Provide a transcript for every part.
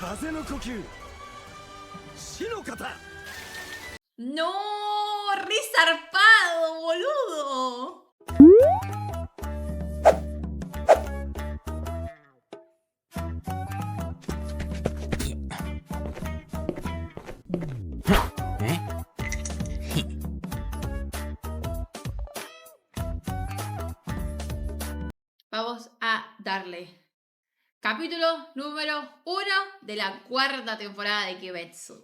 風の呼吸死の型 ¡No! ¡Re zarpado, boludo! Vamos a darle. Capítulo número 1 de la 4ª temporada de Kimetsu.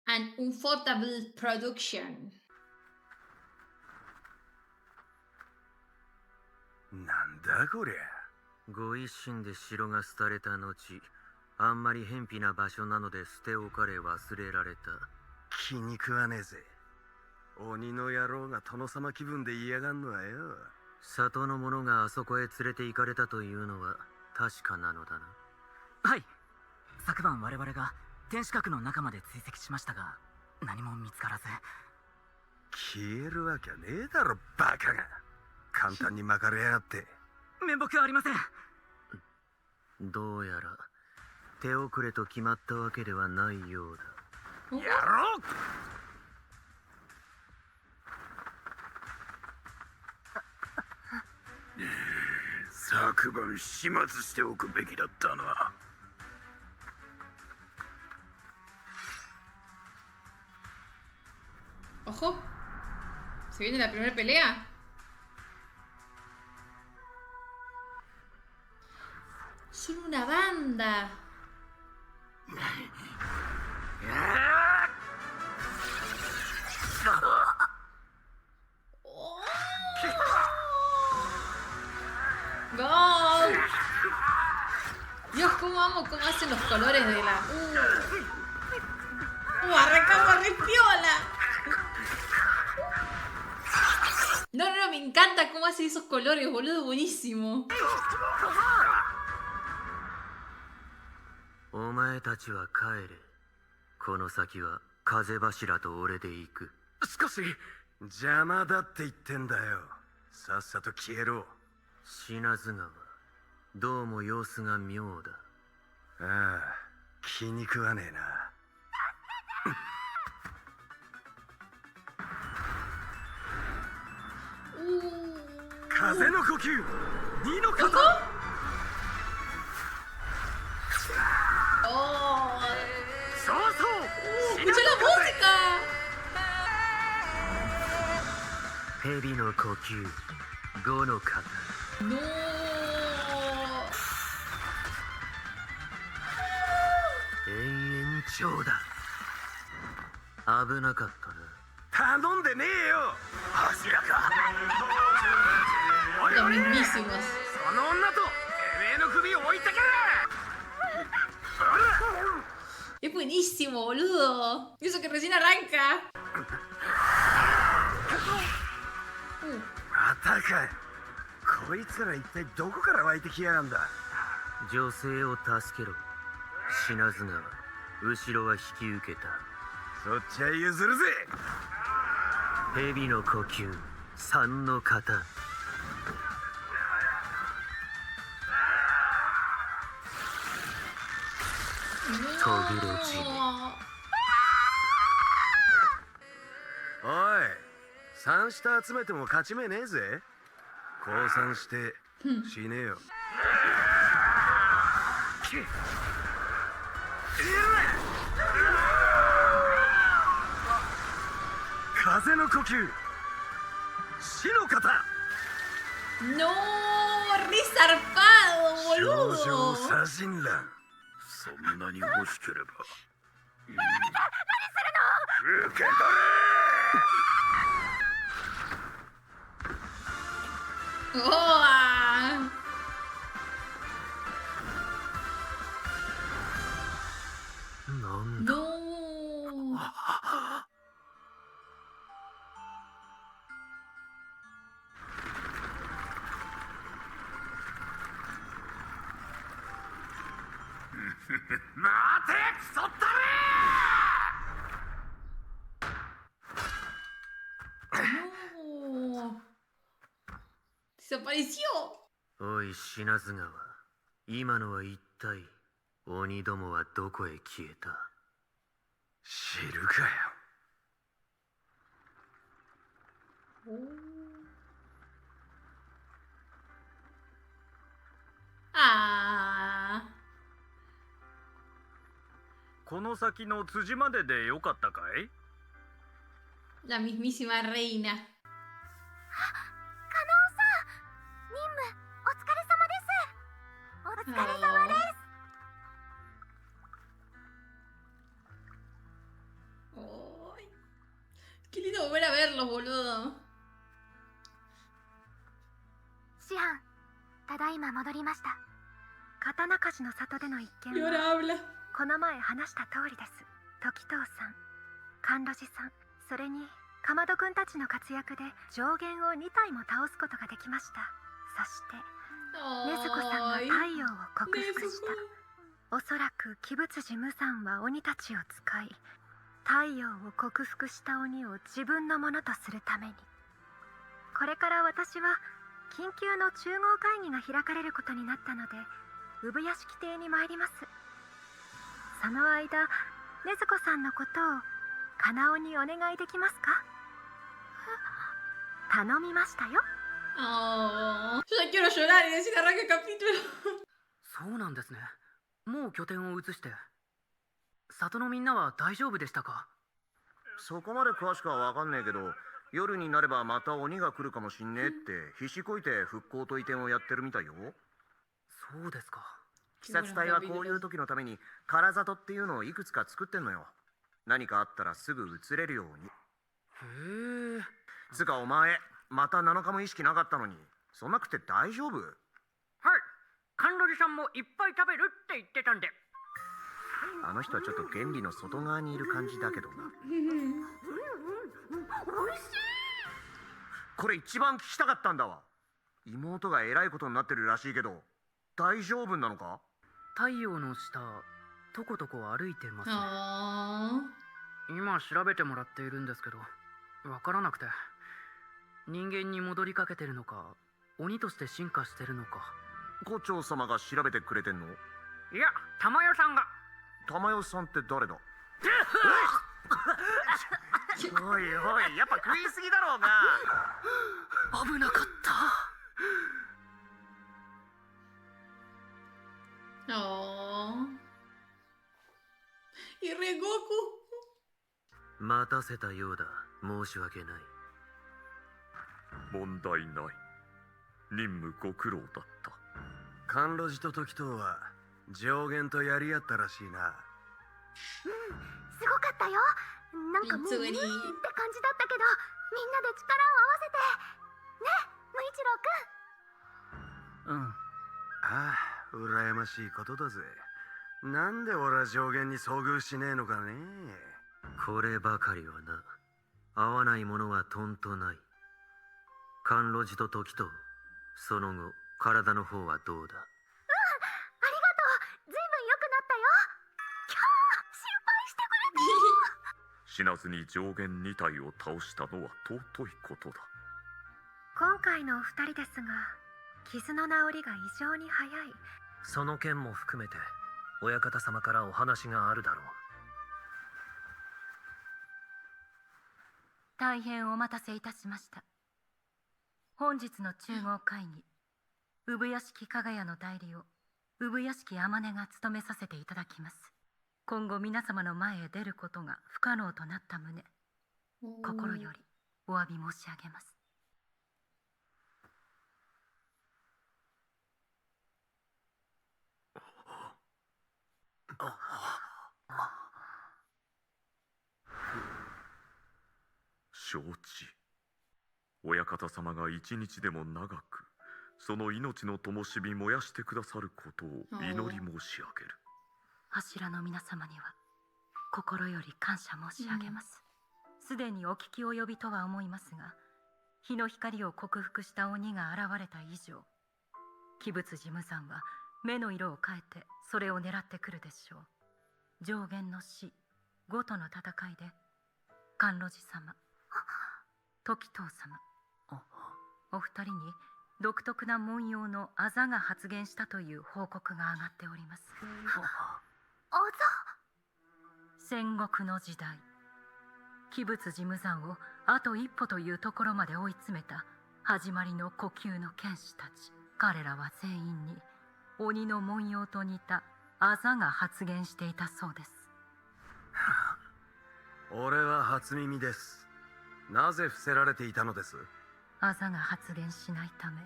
An Unforgettable Production. なんだこりゃ。ご一心で城が廃れた後、あんまり偏僻な場所なので捨て置かれ忘れられた。気に食わねえぜ。鬼の野郎が殿様気分で嫌がんのはよ。里の者があそこへ連れて行かれたというのは確かなのだな。はい。昨晩我々が天守閣の中まで追跡しましたが、何も見つからず。消えるわけねえだろ、バカが。簡単に巻かれやがって。面目はありません。どうやら手遅れと決まったわけではないようだ。やろう。昨晩始末しておくべきだったな。Ojo. Se viene la primera pelea. Son una banda. ¡Oh! ¡Gol! Dios, cómo amo cómo hacen los colores de la... arrancamos re piola. No, me encanta cómo hace esos colores, boludo, buenísimo. お前たちは帰れ。この先は風柱と俺で行く。少し邪魔だって言ってんだよ。さっさと消えろ。品津川、どうも様子が妙だ。ああ、気に食わねえな。風の呼吸、二の型。¡Oh! そうそう。 ¡Escucha la música! 蛇の呼吸、五の型。¡No! 延々長だ。危なかったな。頼んでねえよ。柱か。Los mismísimos. その女とてめえの首を置いてけ。 Es buenísimo, boludo. Y eso que recién arranca. またか。こいつら一体どこから湧いてきやがんだ。女性を助けろ。品津川、後ろは引き受けた。そっちは譲るぜ。蛇の呼吸、三の型。トグロジム。おい、三下集めても勝ち目ねえぜ。降参して死ねえよ。風の呼吸、死の型。 ¡No! ¡Re zarpado, 少女 boludo! 殺人乱。そんなに欲しければ。何するの？受け取れ。¡Oh! なんだ。 ¡No! 待て、クソったれ。 ¡No! ¡Desapareció! おい、品津川、今のは一体鬼どもはどこへ消えた？知るかよ。あこの先の辻まででよかったかい？ la mismísima reina. お疲れ様です。 Ay, qué lindo volver a verlos, boludo. 師範、ただいま戻りました。刀鍛冶の里での一件 Y は ahora habla. この前話した通りです。時藤さん、甘露寺さん、それにかまどくんたちの活躍で上限を2体も倒すことができました。そして禰豆子さんが Ay, 太陽を克服し Nezuko. た。おそらく鬼仏寺無惨は鬼たちを使い、太陽を克服した鬼を自分のものとするために。これから私は緊急の中合会議が開かれることになったので、産屋敷邸に参ります。その間、禰豆子さんのことをかなおにお願いできますか？頼みましたよ。 Oh, yo ya quiero llorar y decir arranque el capítulo. そうなんですね。もう拠点を移して。里のみんなは大丈夫でしたか？そこまで詳しくは分かんねえけど、夜になればまた鬼が来るかもしんねえって必死こいて復興と移転をやってるみたいよ。そうですか。鬼殺隊はこういう時のために唐里っていうのをいくつか作ってんのよ。何かあったらすぐ移れるように。へえ。つかお前また7日も意識なかったのに、そんなくて大丈夫？はい。甘露寺さんもいっぱい食べるって言ってたんで。あの人はちょっと原理の外側にいる感じだけどな。これ一番聞きたかったんだわ。妹がえらいことになってるらしいけど大丈夫なのか？太陽の下、とことこ歩いてますね。 Oh. 今調べてもらっているんですけど、わからなくて。人間に戻りかけてるのか、鬼として進化してるのか。胡蝶様が調べてくれてんの？いや、玉代さんが。玉代さんって誰だ？おいおい、やっぱ食いすぎだろうが。危なかった。 Oh. Y Rengoku. 待たせたようだ。申し訳ない。問題ない。任務ご苦労だった。甘露寺と時藤は上限とやり合ったらしいな。すごかったよ。なんかもう無理って感じだったけど、みんなで力を合わせてね、無一郎くん。うん。ああ、羨ましいことだぜ。なんで俺は上限に遭遇しねえのかね。こればかりはな。合わないものはとんとない。甘露寺と時藤、その後体の方はどうだ？ありがとう。ずいぶん良くなったよ。キャー、心配してくれて。死なずに上限2体を倒したのは尊いことだ。今回のお二人ですが、傷の治りが異常に早い。その件も含めて親方様からお話があるだろう。大変お待たせいたしました。本日の中合会議、産屋敷加賀屋の代理を産屋敷天音が務めさせていただきます。今後皆様の前へ出ることが不可能となった旨、心よりお詫び申し上げます。承知。親方様が一日でも長くその命の灯火燃やしてくださることを祈り申し上げる。柱の皆様には心より感謝申し上げます。すでにお聞き及びとは思いますが、日の光を克服した鬼が現れた以上、鬼仏寺無惨は目の色を変えてそれを狙ってくるでしょう。上限の死、呉との戦いで甘露寺様、時藤様、お二人に独特な文様のあざが発現したという報告が上がっております。あ戦国の時代、鬼物寺無惨をあと一歩というところまで追い詰めた始まりの呼吸の剣士たち。彼らは全員に鬼の文様と似たあざが発現していたそうです。俺は初耳です。なぜ伏せられていたのです？あざが発現しないため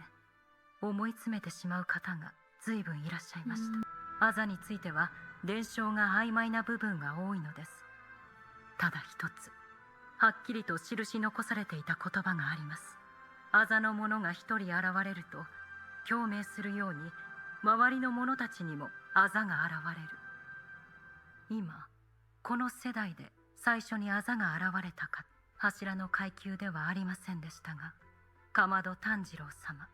思い詰めてしまう方が随分いらっしゃいました。あざについては伝承が曖昧な部分が多いのです。ただ一つはっきりと印残されていた言葉があります。あざの者が一人現れると共鳴するように周りの者たちにもあざが現れる。今この世代で最初にあざが現れたか、柱の階級ではありませんでしたが、かまど炭治郎様、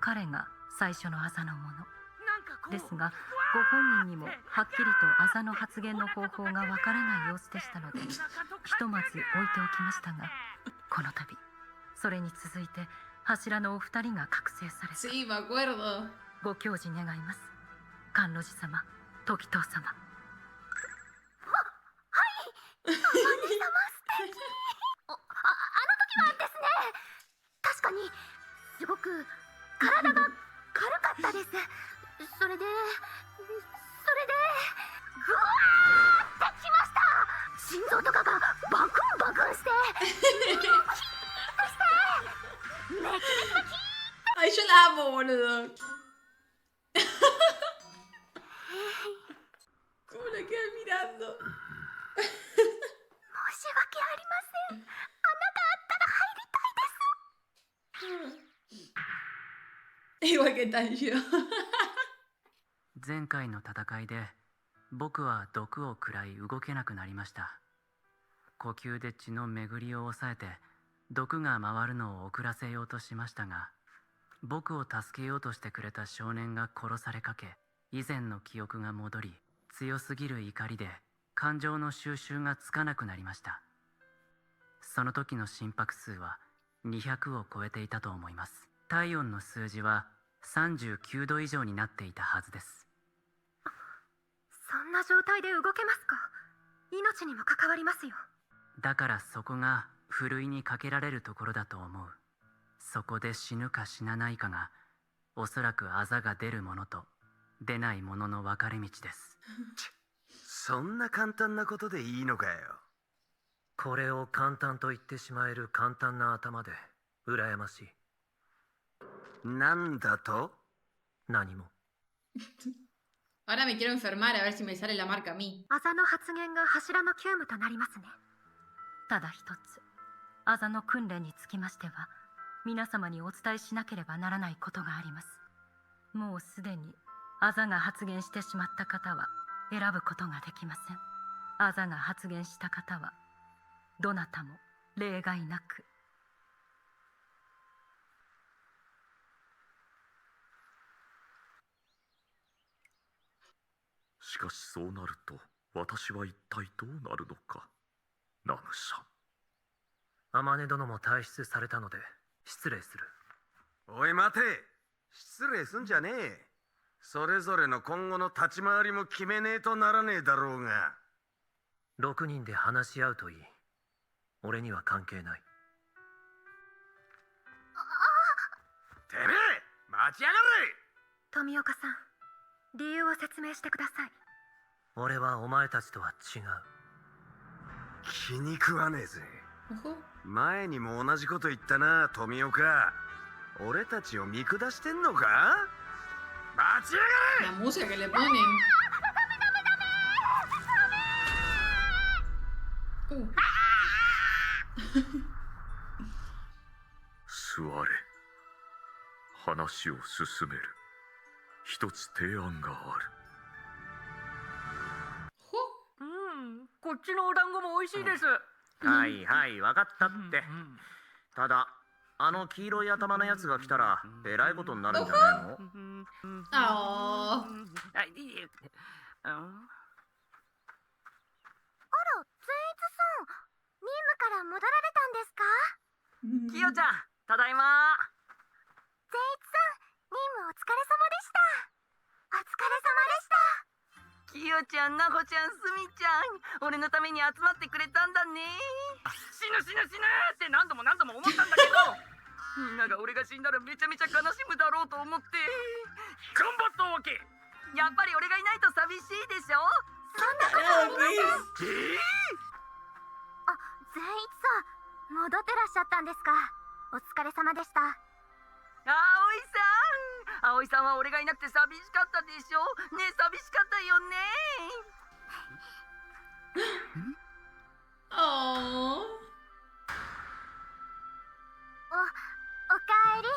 彼が最初のあざの者ですが、ご本人にもはっきりとあざの発言の方法がわからない様子でしたので、ひとまず置いておきましたが、この度それに続いて柱のお二人が覚醒された。 Sí, me acuerdo. ご教示願います。甘露寺様、時藤様。姉様素敵。あの時はですね、確かにすごく体が軽かったです。それでグワーってきました。心臓とかがバクンバクンしてメキメキメキ。 Ay, yo la amo, boludo. ¿Cómo la queda mirando? 申し訳ありません。穴があったら入りたいです。 Igual que Tanjiro. 前回の戦いで僕は毒を食らい動けなくなりました。呼吸で血の巡りを抑えて毒が回るのを遅らせようとしましたが、僕を助けようとしてくれた少年が殺されかけ、以前の記憶が戻り、強すぎる怒りで感情の収集がつかなくなりました。その時の心拍数は200を超えていたと思います。体温の数字は39度以上になっていたはずです。そんな状態で動けますか？命にも関わりますよ。だからそこがふるいにかけられるところだと思う。そこで死ぬか死なないかが、おそらくあざが出るものと出ないものの分かれ道です。そんな簡単なことでいいのかよ。これを簡単と言ってしまえる簡単な頭で羨ましい。なんだと？何も。 Ahora me quiero enfermar a ver si me sale la marca a mí. あざの発言が柱の急務となりますね。ただ一つ、あざの訓練につきましては皆様にお伝えしなければならないことがあります。もうすでにあざが発言してしまった方は選ぶことができません。あざが発言した方はどなたも例外なく。しかしそうなると私は一体どうなるのか。ナムさん。天音殿も退出されたので失礼する。おい待て、失礼すんじゃねえ。それぞれの今後の立ち回りも決めねえとならねえだろうが。6人で話し合うといい。俺には関係ない。てめえ待ちやがれ。富岡さん、理由を説明してください。俺はお前たちとは違う。気に食わねえぜ。 Ojo. 前にも同じこと言ったな、富岡。俺たちを見下してんのか？待ちやがれ。 La música que le ponen.座れ。話を進める。一つ提案がある。こっちのお団子も美味しいです。はいはい、分かったって。ただ、あの黄色い頭のやつが来たら、えらいことになるんじゃねえの？ Oh. あら、善逸さん、任務から戻られたんですか？キヨちゃん、ただいま。おちゃん、なほちゃん、すみちゃん、俺のために集まってくれたんだね。死ぬ死ぬ死ぬって何度も何度も思ったんだけどみんなが俺が死んだらめちゃめちゃ悲しむだろうと思って。頑張ったわけ。やっぱり俺がいないと寂しいでしょ。あ、善一さん、戻ってらっしゃったんですか。お疲れ様でした。葵さんは俺がいなくて寂しかったでしょ。ねえ、寂しかったよね。Oh. おかえり。お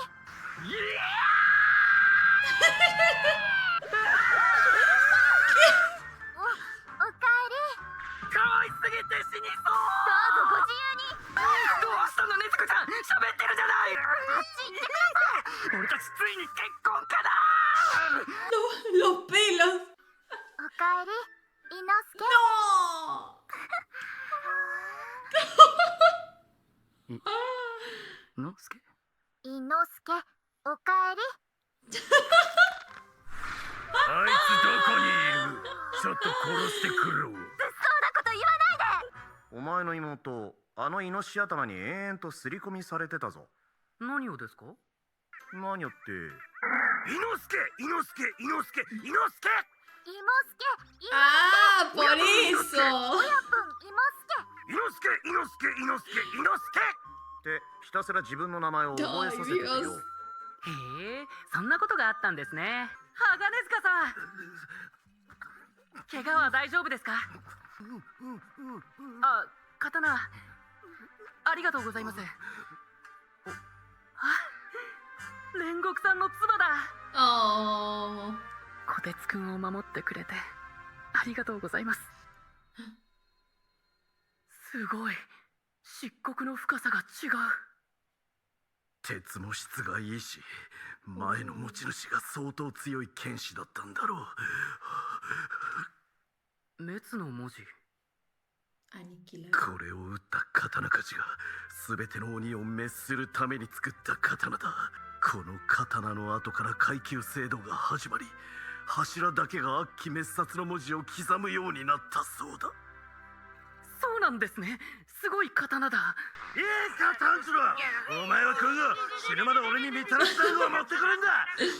かえり。可愛すぎて死にそう。どうぞご自由に。どうしたのねずこちゃん、喋ってるじゃない。あっち行ってください。俺たちついに結婚かな。Los pelos. おかえり、伊之助。 No. のすけ。伊之助、おかえり。あいつどこにいる。ちょっと殺してくろう。そうなこと言わないで。お前の妹、あのイノシシ頭に延々と刷り込みされてたぞ。何をですか？何よって。伊之助、伊之助、伊之助、伊之助。伊之助、伊之助。Ah, por eso. 親分、伊之助。伊之助、伊之助、伊之助、伊之助。ってひたすら自分の名前を覚えさせてるよ。へえ、そんなことがあったんですね。鋼塚さん、怪我は大丈夫ですか？あ、刀、ありがとうございます。煉獄さんの妻だ。Oh. 小鉄くんを守ってくれてありがとうございます。すごい、漆黒の深さが違う。鉄も質がいいし、前の持ち主が相当強い剣士だったんだろう。滅の文字。 Aniquilar. これを打った刀鍛冶が全ての鬼を滅するために作った刀だ。この刀の後から階級制度が始まり、柱だけが悪鬼滅殺の文字を刻むようになったそうだ。そうなんですね。すごい刀だ。いいか炭治郎、お前は今後死ぬまで俺にみたらし団子を持ってくるんだ。いいな、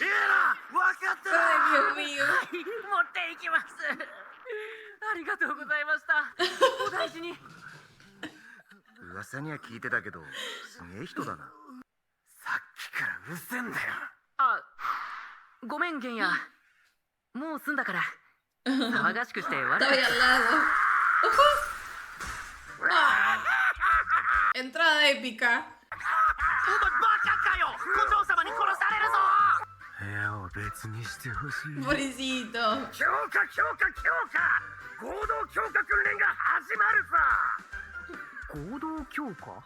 分かったな。 Ay, Dios mío. 持っていきます。ありがとうございました。お大事に。噂には聞いてたけど、すげえ人だな。さっきからうるせえんだよ。あ、ごめんゲンヤ。もう済んだから騒がしくして悪かっ Estoy al lado. Ah. Entrada épica. バカかよ、五条様に殺されるぞ。部屋を別にしてほしい。 Pobrecito. 強化強化強化、合同強化訓練が始まるさ。合同強化？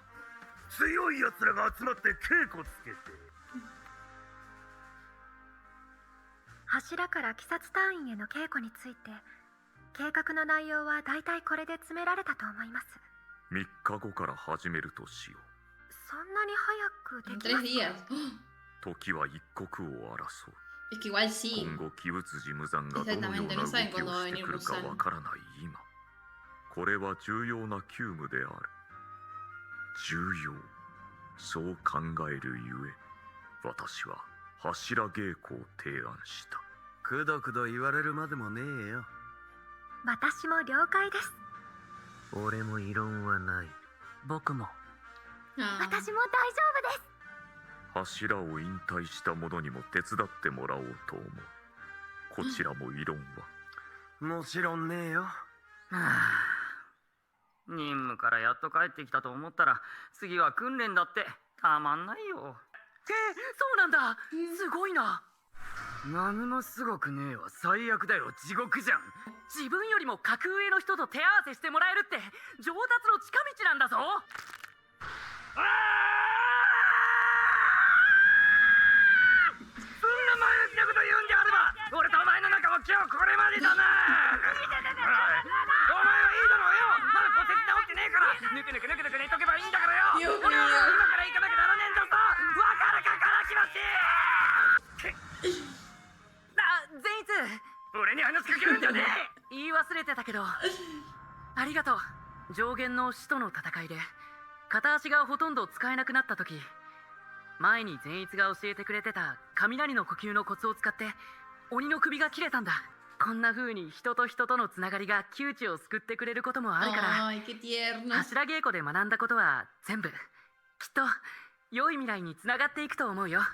強い奴らが集まって稽古つけて。柱から鬼殺隊員への稽古について、計画の内容は大体これで詰められたと思います。3日後から始めるとしよそんなに早くで En きま 3すか？ días. う。時は一刻を争う。 Es que igual sí. 今後鬼物寺無惨がどのような動きをしてくるかわからない今、これは重要な急務である。重要、そう考えるゆえ、私は柱稽古を提案した。くどくど言われるまでもねえよ。私も了解です。俺も異論はない。僕も。 Ah. 私も大丈夫です。柱を引退した者にも手伝ってもらおうと思う。こちらも異論は。もちろんねえよ。はあ、任務からやっと帰ってきたと思ったら次は訓練だってたまんないよ。そうなんだ。すごいな。何もすごくねえわ。最悪だよ。地獄じゃん。自分よりも格上の人と手合わせしてもらえるって上達の近道なんだぞ。そんな前向きなこと言うんであれば、俺とお前の仲は今日これまでだな。お前はいいだろうよ。まだ骨折治ってねえから、ぬくぬくぬくぬく寝とけばいいんだからよ。 Dios 俺は mío. 今から行かなきゃならねえんだぞ。わかるかからきまって。あ、善逸、俺に話しかけるんじゃね言い忘れてたけど、ありがとう。上限の使徒の戦いで片足がほとんど使えなくなった時、前に善逸が教えてくれてた雷の呼吸のコツを使って鬼の首が切れたんだ。こんな風に人と人とのつながりが窮地を救ってくれることもあるから、 Ay, qué tierno. 柱稽古で学んだことは全部きっと良い未来につながっていくと思うよ。バ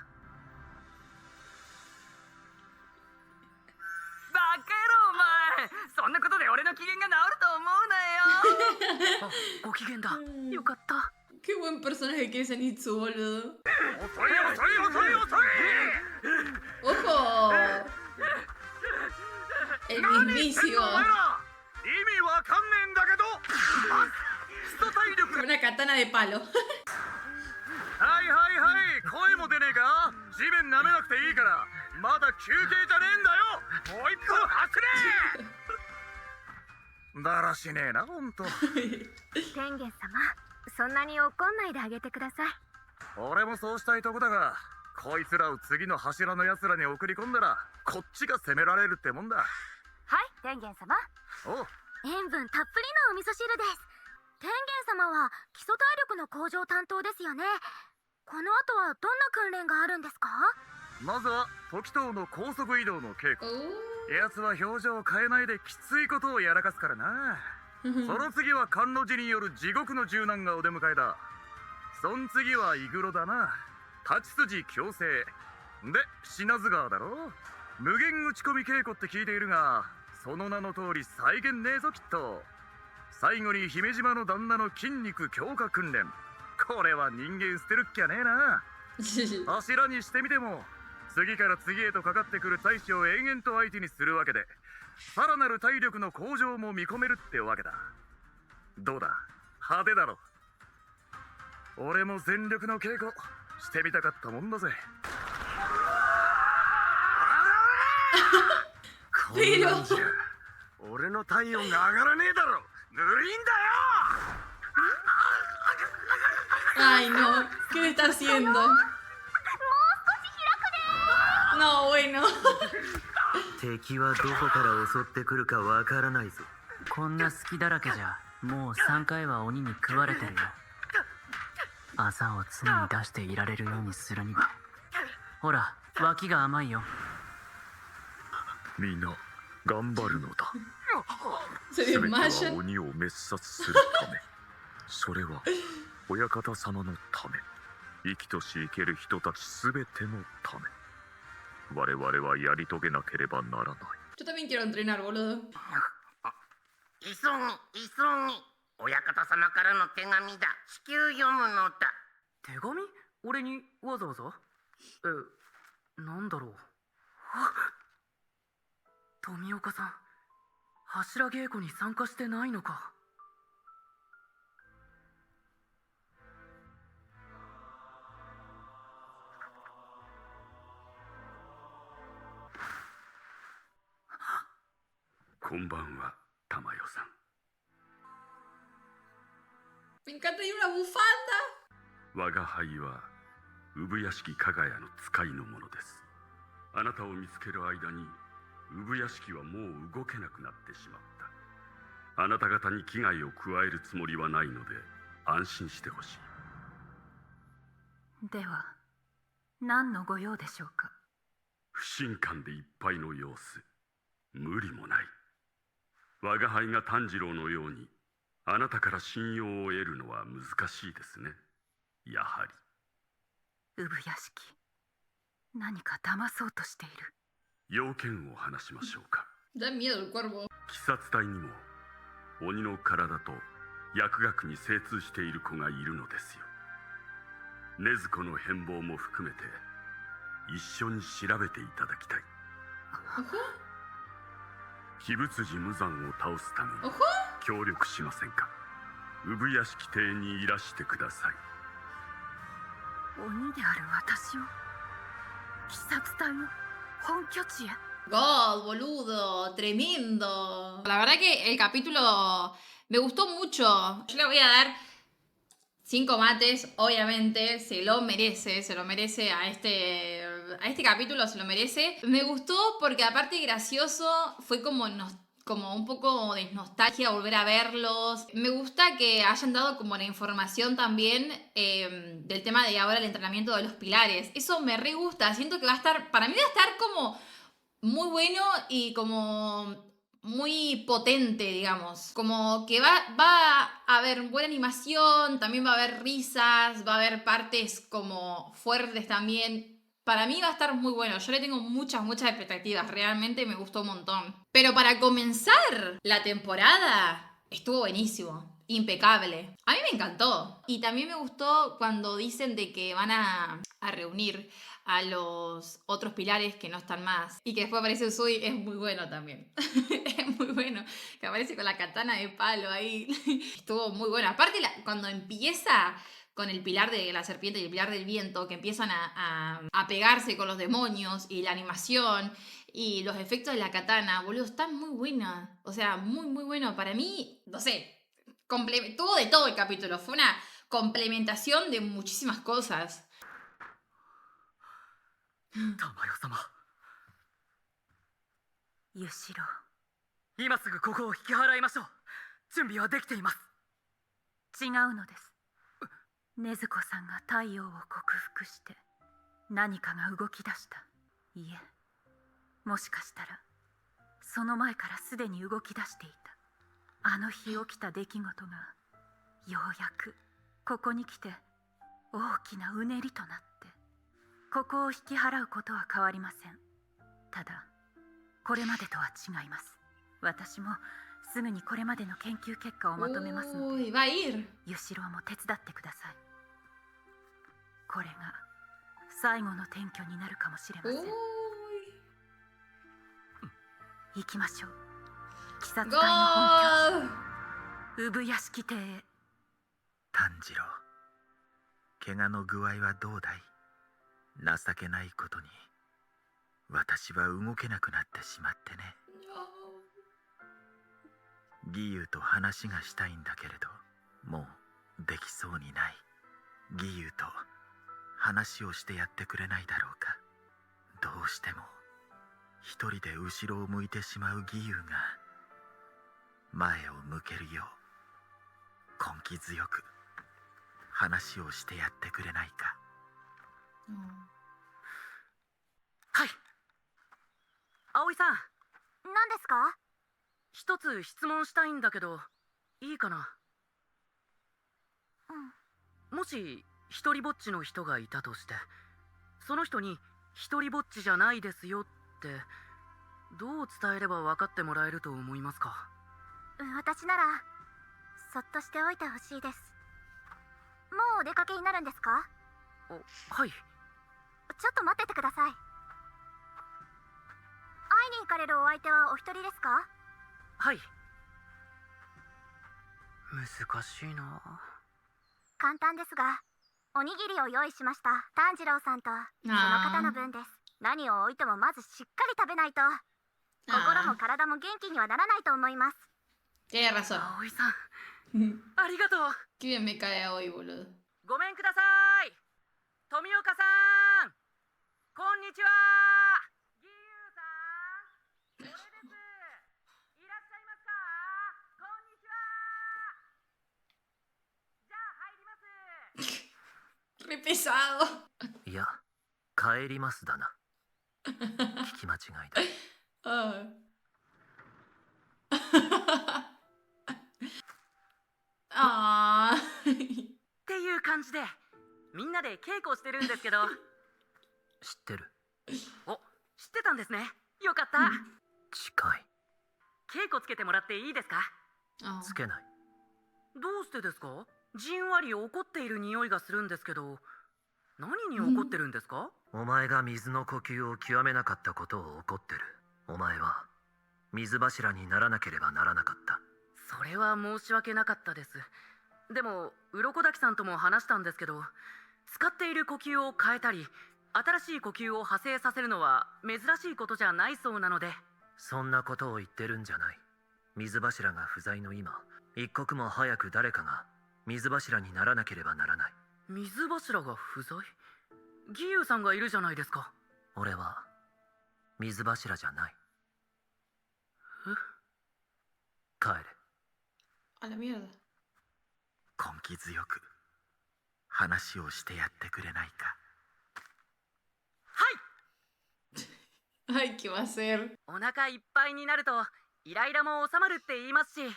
カ野郎お前、そんなことで俺の機嫌が治ると思うなよ。あ、ご機嫌だ。よかった。 Qué buen personaje que es Zenitsu, boludo. 遅い遅い遅い遅い ¡Ojo! El 何言ってん mismísimo. のお前ら意味わかんねえんだけど基礎体力 Una katana de palo. はいはいはい声も出ねえか地面舐めなくていいからまだ休憩じゃねえんだよもう一歩走れだらしねえなほんと天元様、そんなに怒んないであげてください。俺もそうしたいとこだがこいつらを次の柱の奴らに送り込んだらこっちが攻められるってもんだはい天元様、おう塩分たっぷりのお味噌汁です。天元様は基礎体力の向上担当ですよね。この後はどんな訓練があるんですか？まずは時藤の高速移動の稽古 Oh. 奴は表情を変えないできついことをやらかすからなその次は甘露寺による地獄の柔軟がお出迎えだそん次はイグロだな太刀筋強制で品津川だろ無限打ち込み稽古って聞いているがその名の通り再現ねえぞきっと最後に姫島の旦那の筋肉強化訓練これは人間捨てるっきゃねえな柱にしてみても次から次へとかかってくる大使を延々と相手にするわけでさらなる体力の向上も見込めるってわけだどうだ派手だろ俺も全力の稽古してみたかったもんだぜこんなんじゃ俺の体温が上がらねえだろぬるいんだよ Ay, no. ¿Qué me está haciendo? No, bueno. 敵はどこから襲ってくるかわからないぞ。こんな隙だらけじゃもう3回は鬼に食われてるよ。朝を常に出していられるようにするには、ほら脇が甘いよ。みんな頑張るのだ Se 全ては desmayan. 鬼を滅殺するためそれは親方様のため生きとし生ける人たち全てのため我々はやり遂げなければならない Yo también quiero entrenar, boludo. 急ぎ急ぎ親方様からの手紙だ至急読むのだ手紙？俺にわざわざ？なんだろう。富岡さん、柱稽古に参加してないのか。こんばんは玉代さん Me encanta, hay una bufanda. 我が輩は産屋敷加賀屋の使いの者ですあなたを見つける間に産屋敷はもう動けなくなってしまったあなた方に危害を加えるつもりはないので安心してほしいでは何のご用でしょうか？不信感でいっぱいの様子無理もない我が輩が炭治郎のようにあなたから信用を得るのは難しいですねやはり産屋敷、何か騙そうとしている。要件を話しましょうか Da miedo el cuervo. 鬼殺隊にも鬼の体と薬学に精通している子がいるのですよ禰豆子の変貌も含めて一緒に調べていただきたい鬼仏寺無惨を倒すために協力しませんか産屋敷邸にいらしてください鬼である私を、鬼殺隊の本拠地へ。 God, boludo, tremendo. La verdad que el capítulo me gustó mucho. Yo le voy a dar 5 mates, obviamente, se lo merece a este a este capítulo se lo merece. Me gustó porque aparte gracioso, fue como, como un poco de nostalgia volver a verlos. Me gusta que hayan dado como la información también del tema de ahora el entrenamiento de los pilares. Eso me re gusta, siento que va a estar, para mí va a estar como muy bueno y como muy potente, digamos. Como que va a haber buena animación, también va a haber risas, va a haber partes como fuertes también. Para mí va a estar muy bueno. Yo le tengo muchas expectativas. Realmente me gustó un montón. Pero para comenzar la temporada, estuvo buenísimo. Impecable. A mí me encantó. Y también me gustó cuando dicen de que van a reunir a los otros pilares que no están más. Y que después aparece Usui, es muy bueno también. Es muy bueno. Que aparece con la katana de palo ahí. Estuvo muy bueno. Aparte, cuando empieza con el pilar de la serpiente y el pilar del viento, que empiezan a pegarse con los demonios y la animación y los efectos de la katana, boludo, están muy buena. O sea, muy bueno. Para mí, no sé, tuvo de todo el capítulo. Fue una complementación de muchísimas cosas. 玉代様。ユシロ。今すぐここを引き払いましょう。準備はできています。違うのです。禰豆子さんが太陽を克服して何かが動き出した。いえ、もしかしたらその前からすでに動き出していた。あの日起きた出来事がようやくここに来て大きなうねりとなって、ここを引き払うことは変わりません。ただこれまでとは違います。私もすぐにこれまでの研究結果をまとめますので、Uy, va a ir. ユシロウも手伝ってください。これが最後の転居になるかもしれません。 Uy. 行きましょう。鬼殺隊の本 Go. 拠地、産屋敷邸へ。炭治郎、怪我の具合はどうだい？情けないことに私は動けなくなってしまってね。義勇と話がしたいんだけれど、もうできそうにない。義勇と話をしてやってくれないだろうか。どうしても一人で後ろを向いてしまう義勇が前を向けるよう根気強く話をしてやってくれないか。はい。葵さん、何ですか？一つ質問したいんだけど、いいかな？もし一人ぼっちの人がいたとして、その人に一人ぼっちじゃないですよってどう伝えれば分かってもらえると思いますか？私ならそっとしておいてほしいです。もうお出かけになるんですか？はい。ちょっと待っててください。会いに行かれるお相手はお一人ですか？はい。難しいな。簡単ですが、おにぎりを用意しました。炭治郎さんとその方の分です。何を置いてもまずしっかり食べないと心も体も元気にはならないと思います。 Tienes razón. 葵さん、ありがとう。 Qué bien me cae hoy, boludo. ごめんください。富岡さん、こんにちは。義勇さん、俺です。いらっしゃいますか？こんにちは。じゃあ入ります。 Re pesado. いや、帰りますだな。聞き間違いだ。ああ。っていう感じで、みんなで稽古してるんですけど。知ってる。お、知ってたんですね。よかった。近い。稽古つけてもらっていいですか？つけない。どうしてですか？じんわり怒っている匂いがするんですけど、何に怒ってるんですか？お前が水の呼吸を極めなかったことを怒ってる。お前は水柱にならなければならなかった。それは申し訳なかったです。でも鱗滝さんとも話したんですけど、使っている呼吸を変えたり新しい呼吸を派生させるのは珍しいことじゃないそうなので。そんなことを言ってるんじゃない。水柱が不在の今、一刻も早く誰かが水柱にならなければならない。水柱が不在？義勇さんがいるじゃないですか。俺は水柱じゃない。帰れ。 A la mierda. 根気強く話をしてやってくれないか。 Ay, ¿qué va a hacer? お腹いっぱいになるとイライラも収まるって言いますし、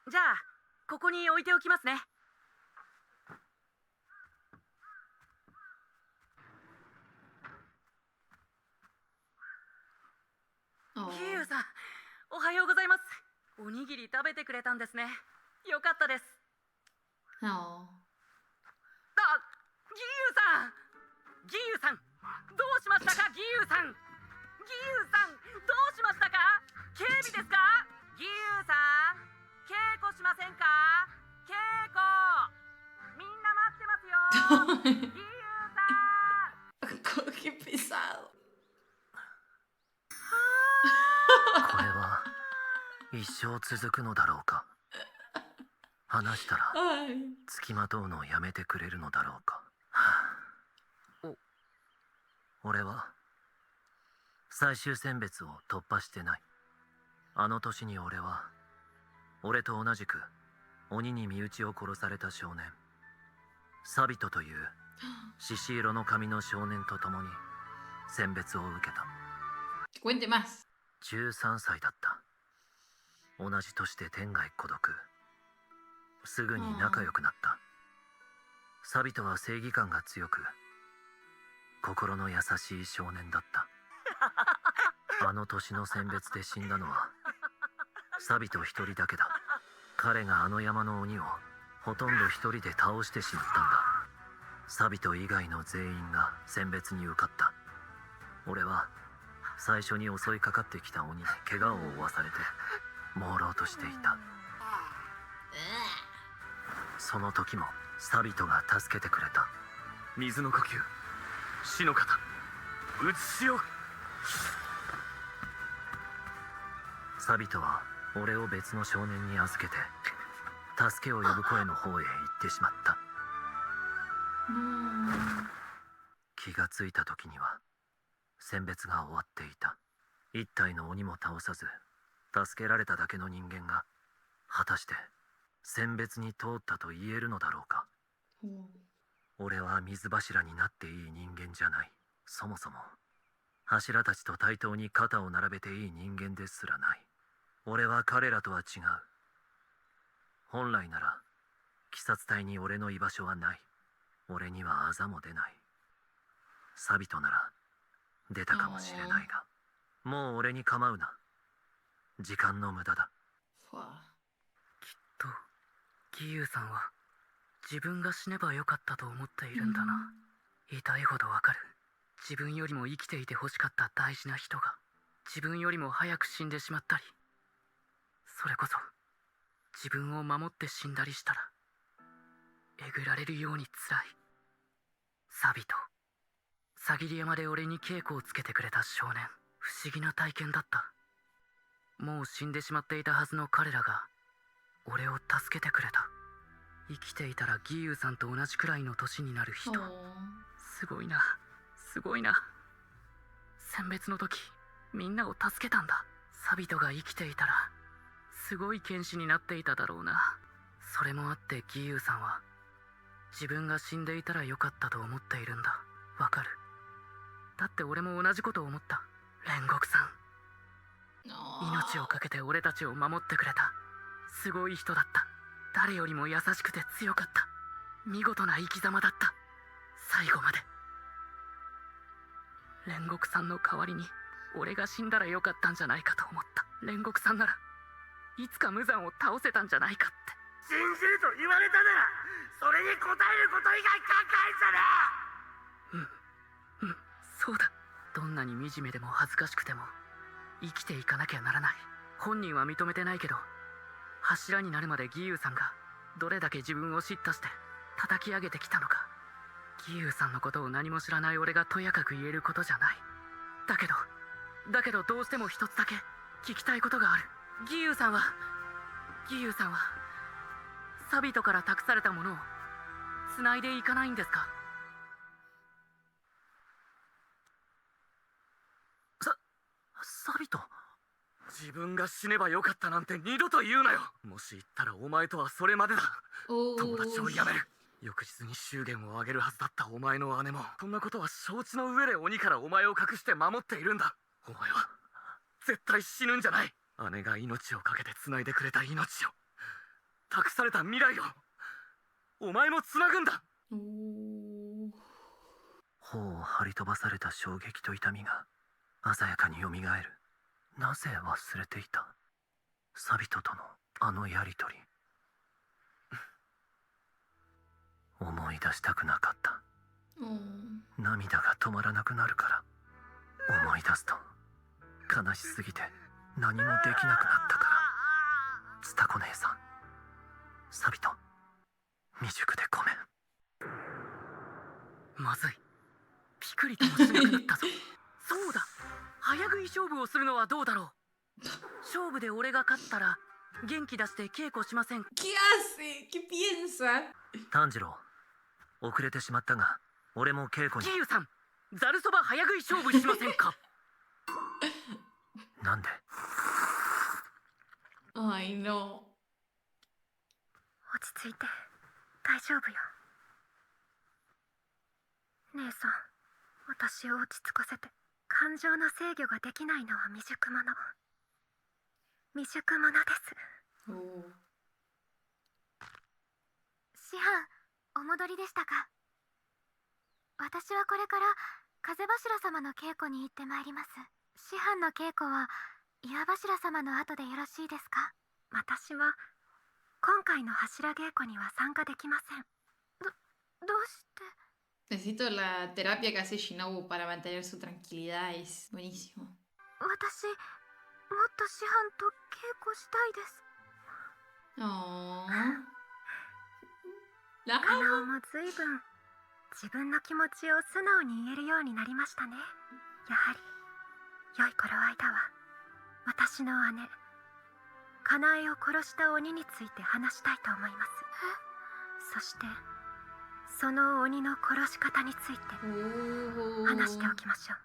じゃあここに置いておきますね。Oh. キーユさん、おはようございます。おにぎり食べてくれたんですね。よかったです。 No. あ、ギーユさん、どうしましたか？ギーユさん、どうしましたか？警備ですか？ギーユさん、稽古しませんか？稽古、みんな待ってますよ。ギーユさん。 Qué pesado. これは一生続くのだろうか。話したら Ay. 付きまとうのをやめてくれるのだろうか。俺は最終選別を突破してない。あの年に俺と同じく鬼に身内を殺された少年サビトという獅子色の髪の少年と共に選別を受けた。 Cuente más. 13歳だった。同じ年で天涯孤独。すぐに仲良くなった。サビトは正義感が強く心の優しい少年だった。あの年の選別で死んだのはサビト一人だけだ。彼があの山の鬼をほとんど一人で倒してしまったんだ。サビト以外の全員が選別に受かった。俺は最初に襲いかかってきた鬼に怪我を負わされて朦朧としていた。その時もサビトが助けてくれた。水の呼吸、死の型、打ち潮。サビトは俺を別の少年に預けて助けを呼ぶ声の方へ行ってしまった。気がついた時には選別が終わっていた。一体の鬼も倒さず助けられただけの人間が果たして選別に通ったと言えるのだろうか。俺は水柱になっていい人間じゃない。そもそも柱たちと対等に肩を並べていい人間ですらない。俺は彼らとは違う。本来なら鬼殺隊に俺の居場所はない。俺にはあざも出ない。サビトなら出たかもしれないが、もう俺に構うな。時間の無駄だ。きっとギーユさんは自分が死ねばよかったと思っているんだな。痛いほどわかる。自分よりも生きていて欲しかった大事な人が自分よりも早く死んでしまったり、それこそ自分を守って死んだりしたらえぐられるようにつらい。サビト、さぎり山で俺に稽古をつけてくれた少年、不思議な体験だった。もう死んでしまっていたはずの彼らが俺を助けてくれた。生きていたらギーユさんと同じくらいの年になる人。すごいな、すごいな。選別の時みんなを助けたんだ。サビトが生きていたらすごい剣士になっていただろうな。それもあってギーユさんは自分が死んでいたらよかったと思っているんだ。わかる。だって俺も同じことを思った。煉獄さん、命を懸けて俺たちを守ってくれた。すごい人だった。誰よりも優しくて強かった。見事な生き様だった。最後まで。煉獄さんの代わりに俺が死んだらよかったんじゃないかと思った。煉獄さんならいつか無惨を倒せたんじゃないかって。信じると言われたならそれに応えること以外考えんじゃねそうだ。どんなに惨めでも恥ずかしくても生きていかなきゃならない。本人は認めてないけど、柱になるまでギーユさんがどれだけ自分を叱咤して叩き上げてきたのか、ギーユさんのことを何も知らない俺がとやかく言えることじゃない。だけどどうしても一つだけ聞きたいことがある。ギーユさんはサビトから託されたものを繋いでいかないんですか？自分が死ねばよかったなんて二度と言うなよ。もし言ったらお前とはそれまでだ。友達を辞める。翌日に祝言を挙げるはずだったお前の姉もそんなことは承知の上で鬼からお前を隠して守っているんだ。お前は絶対死ぬんじゃない。姉が命を懸けて繋いでくれた命を、託された未来をお前も繋ぐんだ。頬を張り飛ばされた衝撃と痛みが鮮やかによみがえる。なぜ忘れていたサビトとのあのやりとり。思い出したくなかった。涙が止まらなくなるから。思い出すと悲しすぎて何もできなくなったから。つたこ姉さん、サビト、未熟でごめん。まずい、ピクリともしなくなったぞ。そうだ、早食い勝負をするのはどうだろう。勝負で俺が勝ったら元気出して稽古しません。¿Qué hace? ¿Qué piensa? 炭治郎、遅れてしまったが俺も稽古に。キユさん、ざるそば早食い勝負しませんか。なんで。 Ay, no. 落ち着いて大丈夫よ。姉さん、私を落ち着かせて。感情の制御ができないのは未熟者。未熟者です。師範、お戻りでしたか。私はこれから風柱様の稽古に行ってまいります。師範の稽古は岩柱様の後でよろしいですか。私は今回の柱稽古には参加できません。どうして。 Necesito la terapia que hace Shinobu para mantener su tranquilidad. Es buenísimo. 私、もっと師範と稽古したいです。Oh. カナオも随分自分の気持ちを素直に言えるようになりましたね。やはり良い頃合いだわ。私の姉カナエを殺した鬼について話したいと思います。そしてその鬼の殺し方について話しておきましょう。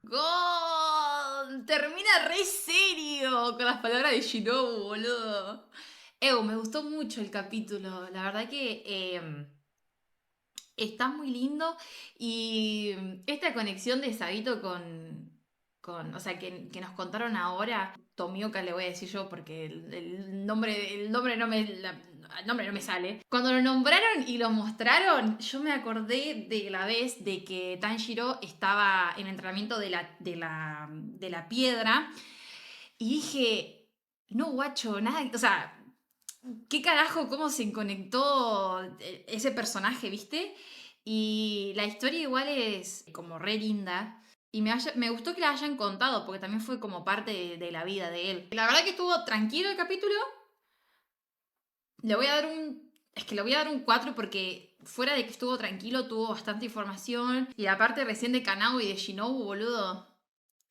¡Gol! Termina re serio con las palabras de Shinobu, boludo. Me gustó mucho el capítulo. La verdad que está muy lindo. Y esta conexión de Sabito o sea, que nos contaron ahora. Tomioka le voy a decir yo porque el nombre no me sale. Cuando lo nombraron y lo mostraron, yo me acordé de la vez de que Tanjiro estaba en entrenamiento de la piedra y dije, no guacho, nada, o sea, ¿qué carajo? ¿Cómo se conectó ese personaje, viste? Y la historia igual es como re linda. Y me gustó que la hayan contado, porque también fue como parte de la vida de él. La verdad que estuvo tranquilo el capítulo. Le voy a dar un 4 porque fuera de que estuvo tranquilo, tuvo bastante información. Y la parte recién de Kanao y de Shinobu, boludo.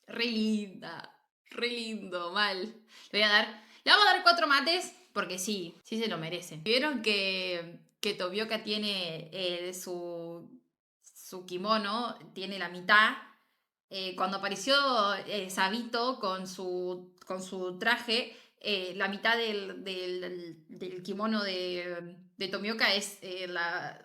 Re linda. Re lindo, mal. Le vamos a dar 4 mates porque sí se lo merece. Vieron que Tomioka tiene su kimono, tiene la mitad. Cuando apareció Sabito con su traje, la mitad del kimono de Tomioka es la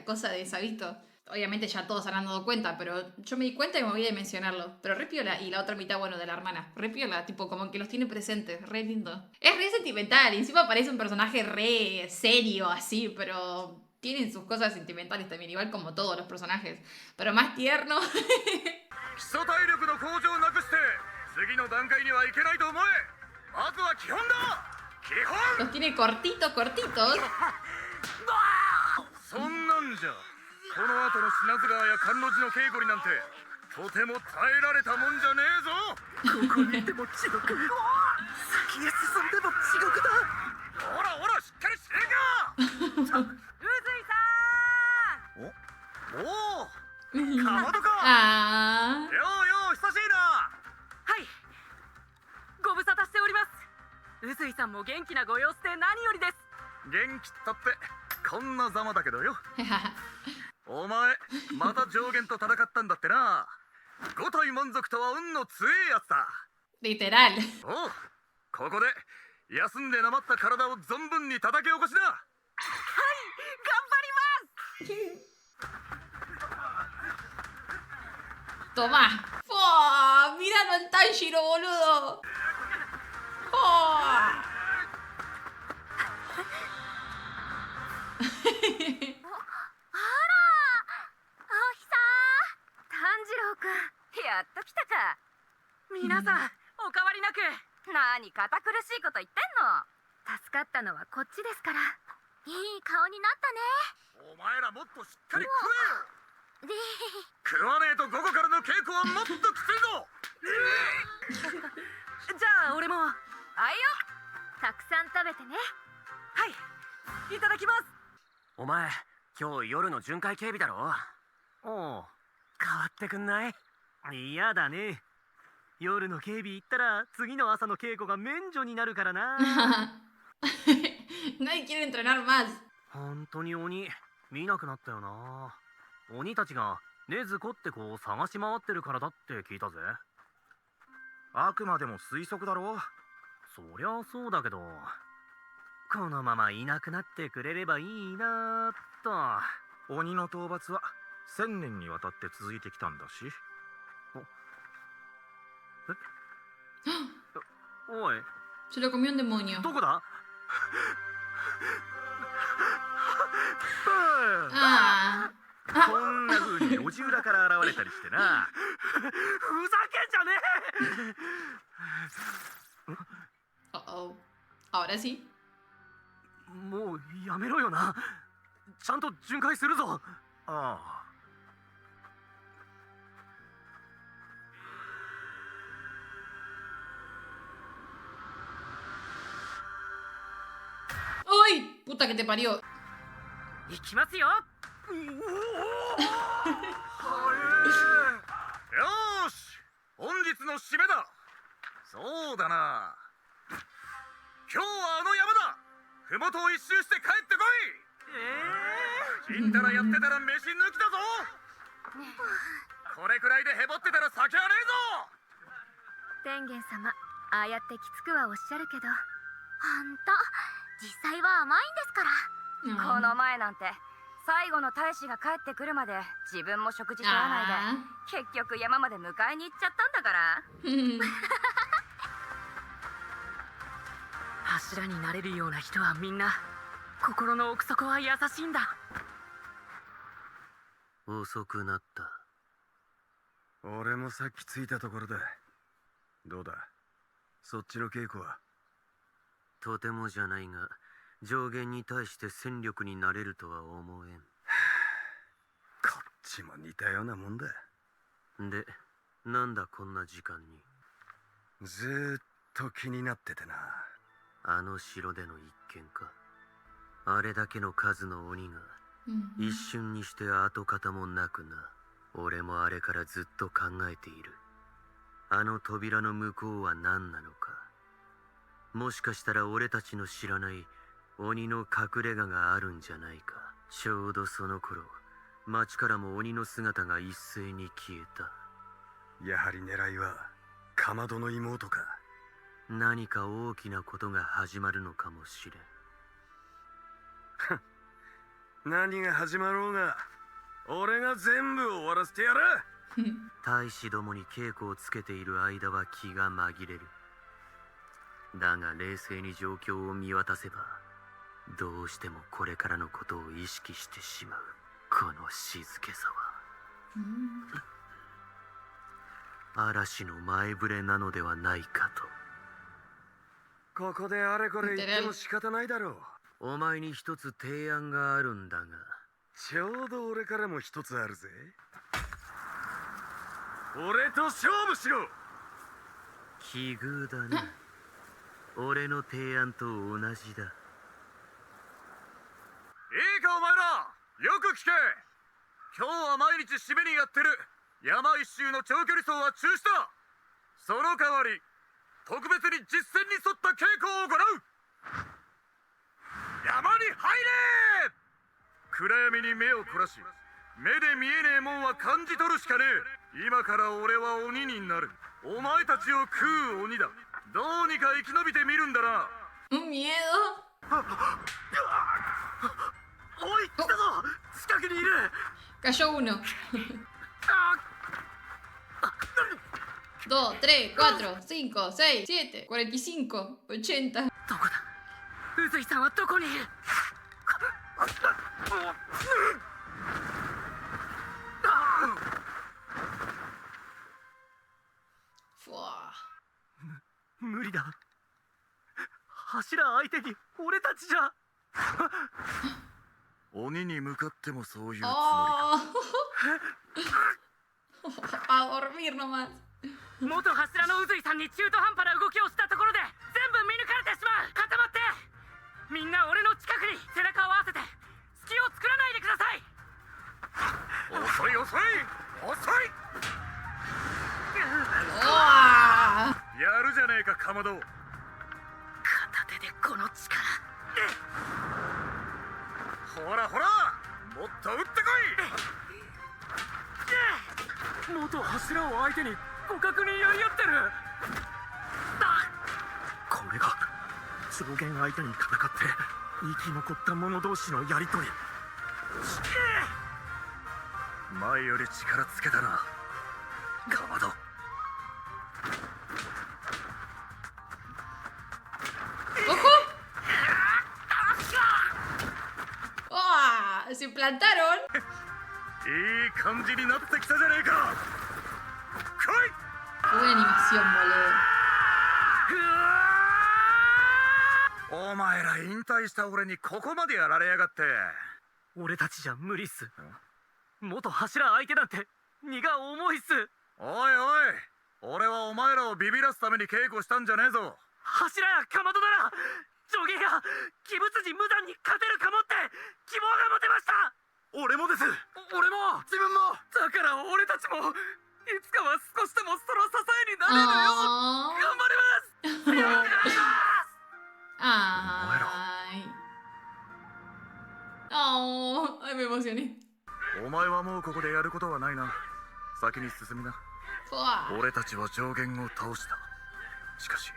cosa de Sabito. Obviamente ya todos se han dado cuenta, pero yo me di cuenta y me olvidé de mencionarlo. Pero re piola, y la otra mitad, bueno, de la hermana. Re piola, tipo como que los tiene presentes, re lindo. Es re sentimental, y encima parece un personaje re serio, así, pero tienen sus cosas sentimentales también, igual como todos los personajes. Pero más tierno. Los tiene cortitos. そんなんじゃこの後の品津川や甘露寺の稽古になんてとても耐えられたもんじゃねえぞ。ここにいても地獄、先へ進んでも地獄だ。ほらほら、しっかりしねえか。宇髄さん。おお、かまどか。あー。よう久しいな。はい、ご無沙汰しております。宇髄さんも元気なご様子で何よりです。元気ったってこんなざまだけどよ。お前また上限と戦ったんだってな。五体満足とは運の強えやつだ。Literal. おう、ここで休んでなまった体を存分に叩き起こしな。 Toma. ¡Fua! ¡Míralo al Tanjiro, boludo! ¡Fua! 炭治郎くん、やっと来たか。皆さん、お変わりなく。何堅苦しいこと言ってんの。助かったのはこっちですから。いい顔になったね。お前らもっとしっかり食えよ。食わねえと午後からの稽古はもっときついぞ。じゃあ俺も。はいよ。たくさん食べてね。はい、いただきます。お前今日夜の巡回警備だろ。おう、変わってくんない？嫌だね。夜の警備行ったら次の朝の稽古が免除になるからな。Nadie quiere entrenar más. 本当に鬼見なくなったよな。鬼たちが禰豆子って子を探し回ってるからだって聞いたぜ。あくまでも推測だろ。そりゃそうだけど、このままいなくなってくれればいいなと。鬼の討伐は1000年にわたって続いてきたんだし。おい、 Se lo comió un demonio. どこだ？ Ah. こんな風に路地裏から現れたりしてな。ふざけんじゃねえ。 Uh-oh. Ahora sí. もうやめろよな。ちゃんと巡回するぞ。ああ。 ¡Uy! ¡Puta que te parió! 行きますよ。よーし、本日の締めだ。そうだな、今日はあの山だ。麓を一周して帰ってこい。ちんたらやってたら飯抜きだぞ。これくらいでヘボってたら酒はねえぞ。天元様、ああやってきつくはおっしゃるけど、ほんと、実際は甘いんですから。この前なんて最後の大使が帰ってくるまで自分も食事取らないで、結局山まで迎えに行っちゃったんだから。柱になれるような人はみんな心の奥底は優しいんだ。遅くなった。俺もさっき着いたところだ。どうだ、そっちの稽古は？とてもじゃないが、上限に対して戦力になれるとは思えん。こっちも似たようなもんだ。で、なんだこんな時間に。ずーっと気になっててな。あの城での一件か。あれだけの数の鬼が一瞬にして跡形もなくな。俺もあれからずっと考えている。あの扉の向こうは何なのか。もしかしたら俺たちの知らない鬼の隠れ家があるんじゃないか。ちょうどその頃、町からも鬼の姿が一斉に消えた。やはり狙いはかまどの妹か。何か大きなことが始まるのかもしれん。何が始まろうが、俺が全部終わらせてやる。大使どもに稽古をつけている間は気が紛れる。だが冷静に状況を見渡せば、どうしてもこれからのことを意識してしまう。この静けさは嵐の前触れなのではないかと。ここであれこれ言っても仕方ないだろう。お前に一つ提案があるんだが、ちょうど俺からも一つあるぜ。俺と勝負しろ。奇遇だな。俺の提案と同じだ。いいかお前ら、よく聞け。今日は毎日締めにやってる山一周の長距離走は中止だ。その代わり特別に実戦に沿った稽古を行う。山に入れ。暗闇に目を凝らし、目で見えねえもんは感じ取るしかねえ。今から俺は鬼になる。お前たちを食う鬼だ。どうにか生き延びてみるんだな。 Un miedo. おい、来たぞ。近くにいる。 Cayó uno. 2, 3, 4, 5, 6, 7, 45, 80. どこだ。宇髄さんはどこにいる。Fua. 無理だ。柱相手に俺たちじゃ。鬼に向かってもそういうつもりか。 Oh. A dormir nomás. 元柱の宇髄さんに中途半端な動きをしたところで全部見抜かれてしまう。固まって。みんな俺の近くに背中を合わせて隙を作らないでください。遅い遅い遅い。 Oh. やるじゃねえかかまど。片手でこの力。ほらほら、もっと撃ってこい。元柱を相手に互角にやり合ってる。これが上限相手に戦って生き残った者同士のやりとり。前より力つけたなかまど。 ¡Ojo! ¡Oh! ¡Se plantaron! いい感じになってきたじゃねえか。来い。 ¡Qué buena animación, boludo! お前ら引退した俺にここまでやられやがって。俺たちじゃ無理っす。元柱相手なんて荷が重いっす。おいおい、俺はお前らをビビらすために稽古したんじゃねえぞ。柱やかまどなら上下が鬼物寺無惨に勝てるかもって希望が持てました。俺もです。俺も自分も。だから俺たちもいつかは少しでもその支えになれるよう頑張ります。 ¡Ay! ¡Oh! ¡Ay, me emocioné! お前はもうここでやることはないな。先に進みな。 ¡Fua! 俺たちは上限を倒した。しかし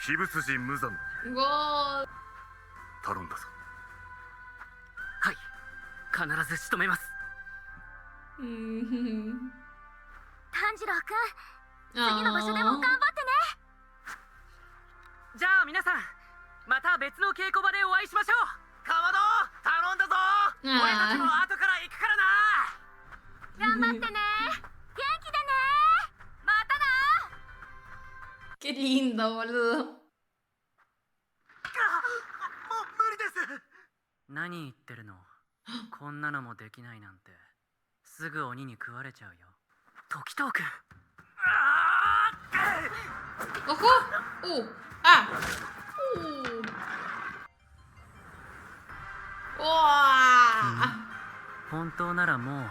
鬼物寺無惨 ¡Gol! 頼んだぞ。はい、必ず仕留めます。 Mm. 炭治郎くん、 ¡Oh! 次の場所でも頑張ってね。じゃあ皆さんまた別の稽古場でお会いしましょう。かまど頼んだぞ。俺たちも後から行くからな。頑張ってね。元気でね。またな。 ¡Qué lindo, boludo! もう無理です。何言ってるの。こんなのもできないなんて。すぐ鬼に食われちゃうよ。時藤君。 ¡Ojo! ¡Ah! ¡Wow! 本当ならもう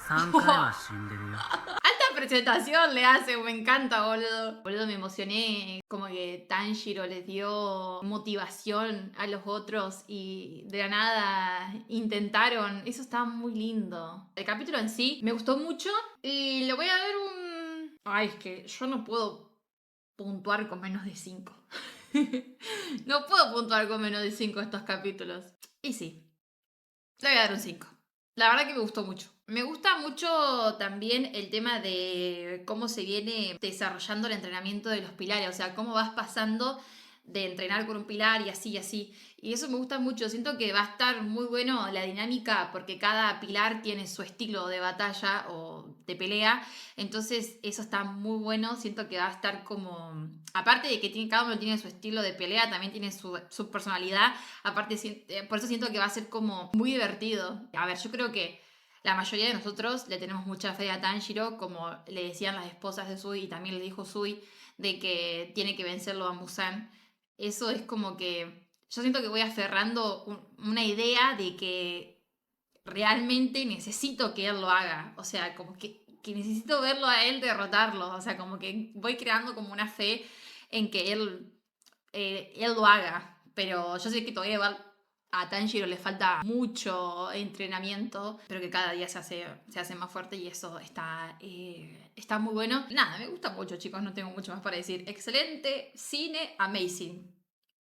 3回は死んでるよ。 Alta presentación le hace, me encanta, boludo. Boludo, me emocioné. Como que Tanjiro les dio motivación a los otros y de la nada intentaron. Eso está muy lindo. El capítulo en sí me gustó mucho y le voy a dar un... Ay, es que yo no puedo puntuar con menos de 5. No puedo puntuar con menos de 5 estos capítulos. Y sí, le voy a dar un 5. La verdad que me gustó mucho. Me gusta mucho también el tema de cómo se viene desarrollando el entrenamiento de los pilares. O sea, cómo vas pasando de entrenar con un pilar y así y así. Y eso me gusta mucho. Siento que va a estar muy bueno la dinámica porque cada pilar tiene su estilo de batalla o de pelea. Entonces eso está muy bueno. Siento que va a estar como... Aparte de que cada uno tiene su estilo de pelea, también tiene su personalidad. Aparte, por eso siento que va a ser como muy divertido. A ver, yo creo que la mayoría de nosotros le tenemos mucha fe a Tanjiro, como le decían las esposas de Sui y también le dijo Sui, de que tiene que vencerlo a Muzan. Eso es como que yo siento que voy aferrando una idea de que realmente necesito que él lo haga. O sea, como que necesito verlo a él derrotarlo. O sea, como que voy creando como una fe en que él lo haga. Pero yo sé que todavía A Tanjiro le falta mucho entrenamiento, pero que cada día se hace más fuerte y eso está muy bueno. Nada, me gusta mucho, chicos, no tengo mucho más para decir. Excelente, cine, amazing.